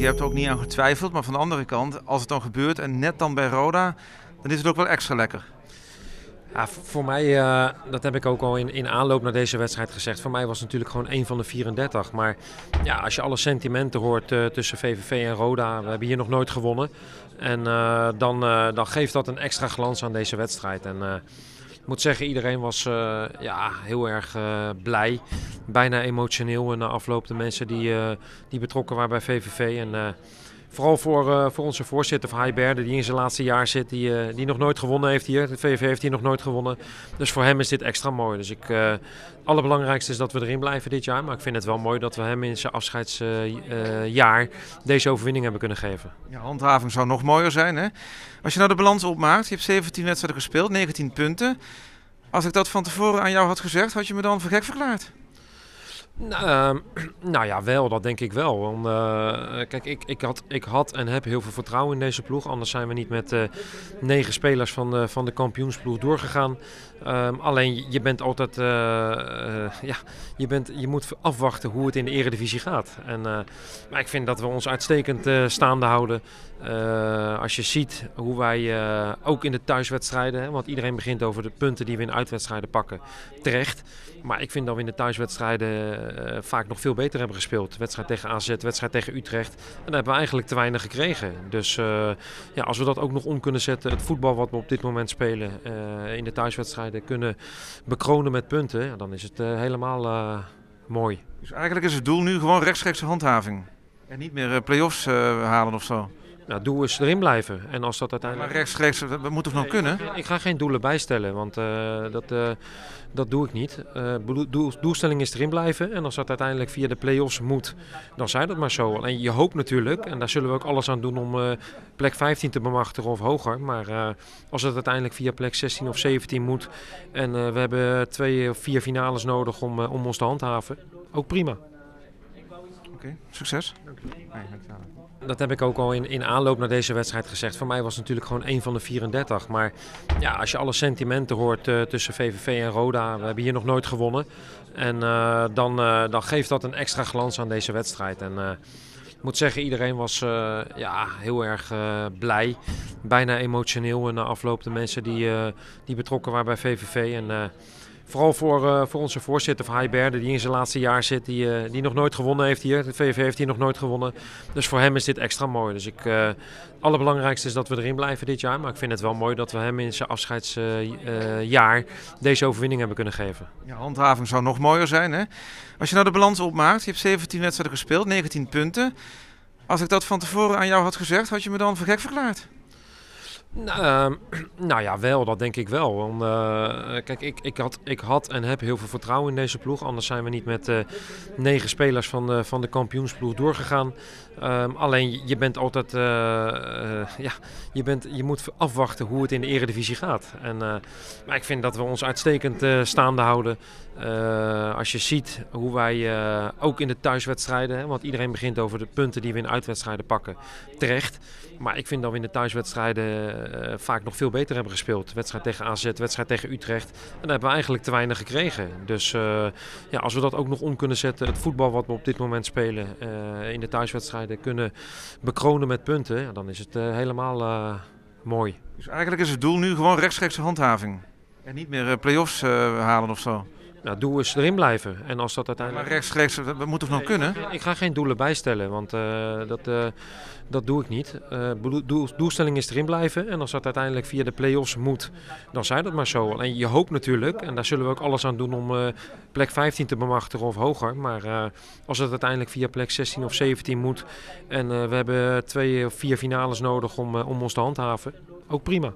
je hebt er ook niet aan getwijfeld. Maar van de andere kant, als het dan gebeurt en net dan bij Roda, dan is het ook wel extra lekker. Ja, voor mij, dat heb ik ook al in aanloop naar deze wedstrijd gezegd. Voor mij was het natuurlijk gewoon 1 van de 34. Maar ja, als je alle sentimenten hoort tussen VVV en Roda, we hebben hier nog nooit gewonnen. En dan geeft dat een extra glans aan deze wedstrijd. En ik moet zeggen, iedereen was ja, heel erg blij. Bijna emotioneel na afloop de mensen die betrokken waren bij VVV. En vooral voor onze voorzitter van Heiberde, die in zijn laatste jaar zit, die nog nooit gewonnen heeft hier. De VVV heeft hier nog nooit gewonnen. Dus voor hem is dit extra mooi. Dus het allerbelangrijkste is dat we erin blijven dit jaar. Maar ik vind het wel mooi dat we hem in zijn afscheidsjaar deze overwinning hebben kunnen geven. Ja, handhaving zou nog mooier zijn, hè? Als je nou de balans opmaakt, je hebt 17 wedstrijden gespeeld, 19 punten. Als ik dat van tevoren aan jou had gezegd, had je me dan voor gek verklaard? Nou ja, wel, dat denk ik wel. Want, kijk, ik had en heb heel veel vertrouwen in deze ploeg. Anders zijn we niet met 9 spelers van de kampioensploeg doorgegaan. Alleen je bent altijd, ja, je moet afwachten hoe het in de eredivisie gaat. Maar ik vind dat we ons uitstekend staande houden. Als je ziet hoe wij ook in de thuiswedstrijden, hè, want iedereen begint over de punten die we in uitwedstrijden pakken, terecht. Maar ik vind dat we in de thuiswedstrijden vaak nog veel beter hebben gespeeld. Wedstrijd tegen AZ, wedstrijd tegen Utrecht. En daar hebben we eigenlijk te weinig gekregen. Dus ja, als we dat ook nog om kunnen zetten, het voetbal wat we op dit moment spelen in de thuiswedstrijden kunnen bekronen met punten, ja, dan is het helemaal mooi. Dus eigenlijk is het doel nu gewoon rechtstreekse handhaving. En niet meer play-offs halen of zo. Nou, het doel is erin blijven. En als dat uiteindelijk... Maar rechtstreeks, dat moet toch nog kunnen? Ik ga geen doelen bijstellen, want dat doe ik niet. Doelstelling is erin blijven. En als dat uiteindelijk via de play-offs moet, dan zij dat maar zo. Alleen je hoopt natuurlijk, en daar zullen we ook alles aan doen om plek 15 te bemachtigen of hoger. Maar als het uiteindelijk via plek 16 of 17 moet en we hebben 2 of 4 finales nodig om ons te handhaven, ook prima. Oké, succes. Dat heb ik ook al in aanloop naar deze wedstrijd gezegd. Voor mij was het natuurlijk gewoon 1 van de 34. Maar ja, als je alle sentimenten hoort tussen VVV en Roda, we hebben hier nog nooit gewonnen. En dan geeft dat een extra glans aan deze wedstrijd. En ik moet zeggen, iedereen was ja, heel erg blij. Bijna emotioneel na afloop de mensen die betrokken waren bij VVV. En vooral voor onze voorzitter van Heiberde, die in zijn laatste jaar zit, die nog nooit gewonnen heeft hier. De VVV heeft hier nog nooit gewonnen. Dus voor hem is dit extra mooi. Dus het allerbelangrijkste is dat we erin blijven dit jaar. Maar ik vind het wel mooi dat we hem in zijn afscheidsjaar deze overwinning hebben kunnen geven. Ja, handhaving zou nog mooier zijn, hè? Als je nou de balans opmaakt, je hebt 17 wedstrijden gespeeld, 19 punten. Als ik dat van tevoren aan jou had gezegd, had je me dan voor gek verklaard? Nou ja, wel, dat denk ik wel. Want, kijk, ik had en heb heel veel vertrouwen in deze ploeg. Anders zijn we niet met 9 spelers van de kampioensploeg doorgegaan. Alleen je bent altijd, ja, je moet afwachten hoe het in de eredivisie gaat. Maar ik vind dat we ons uitstekend staande houden. Als je ziet hoe wij ook in de thuiswedstrijden, hè, want iedereen begint over de punten die we in uitwedstrijden pakken, terecht. Maar ik vind dat we in de thuiswedstrijden vaak nog veel beter hebben gespeeld. Wedstrijd tegen AZ, wedstrijd tegen Utrecht. En daar hebben we eigenlijk te weinig gekregen. Dus ja, als we dat ook nog om kunnen zetten, het voetbal wat we op dit moment spelen in de thuiswedstrijden kunnen bekronen met punten, ja, dan is het helemaal mooi. Dus eigenlijk is het doel nu gewoon rechtstreekse handhaving. En niet meer play-offs halen of zo. Nou, het doel is erin blijven. En als dat uiteindelijk... Maar rechtstreeks, dat moet toch nog kunnen? Ik ga geen doelen bijstellen, want dat doe ik niet. Doelstelling is erin blijven. En als dat uiteindelijk via de play-offs moet, dan zij dat maar zo. Alleen je hoopt natuurlijk, en daar zullen we ook alles aan doen om plek 15 te bemachtigen of hoger. Maar als het uiteindelijk via plek 16 of 17 moet en we hebben 2 of 4 finales nodig om ons te handhaven, ook prima.